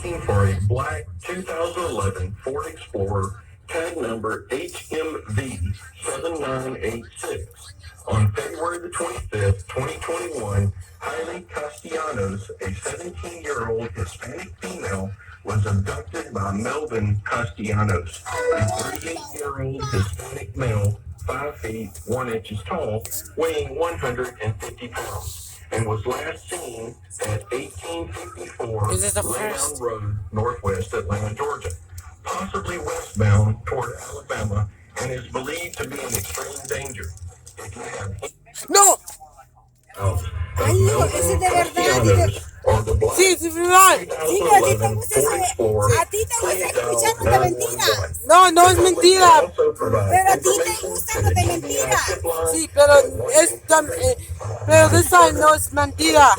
looking for a black 2011 Ford Explorer, tag number HMV7986. On February the 25th, 2021, Hailey Castellanos, a 17-year-old Hispanic female, was abducted by Melvin Castellanos, a 38-year-old Hispanic male, 5 feet 1 inches tall, weighing 150 pounds, and was last seen at 1854 Laydown Road, Northwest Atlanta, Georgia, possibly westbound toward Alabama, and is believed to be in extreme danger. If you have ¡No! Ay, hijo, ese es de verdad. Sí, es verdad. Sí, pero a ti te gusta escuchar los de mentiras. No, no es mentira. Pero a ti te gustan los de mentiras. Sí, pero pero esa no es mentira.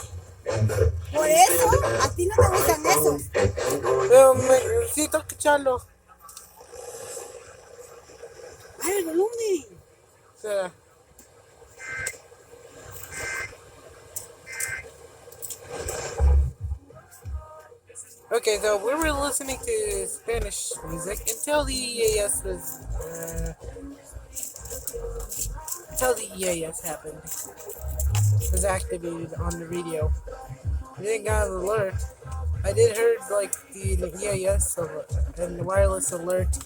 Por eso, a ti no te gustan esos. Pero necesito escucharlo. Ay, el volumen. Espera. Okay, so we were listening to Spanish music until the EAS happened. Was activated on the radio. We didn't got an alert. I did heard like the EAS and the wireless alert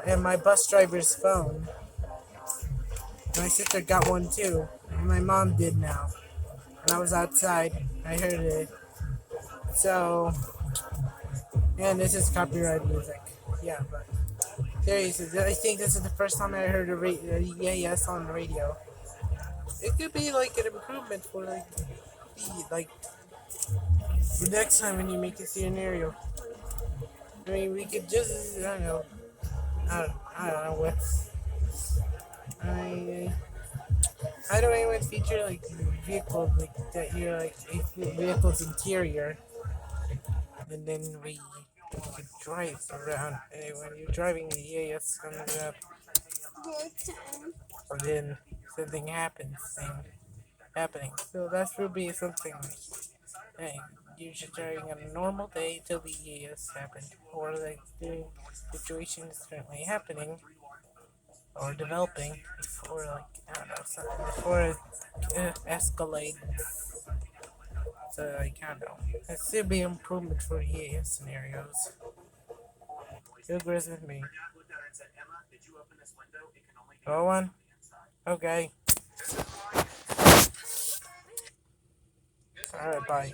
and my bus driver's phone. My sister got one too, and my mom did now. And I was outside. I heard it. So, and this is copyrighted music. Yeah, but seriously, I think this is the first time I heard a EAS on the radio. It could be like an improvement for the next time when you make a scenario. I mean, we could just, I don't know what. I don't even feature like vehicles like that. You're like a vehicle's interior, and then we could drive around. And when you're driving, the EAS comes up, and then something happening. So that would be something like, hey, you're just driving on a normal day till the EAS happened, or like the situation is currently happening or developing before, like, I don't know, something before it escalates. So, like, I don't know. It should be improvement for EAS scenarios. Who agrees with me? Oh, one? Okay. Alright, bye.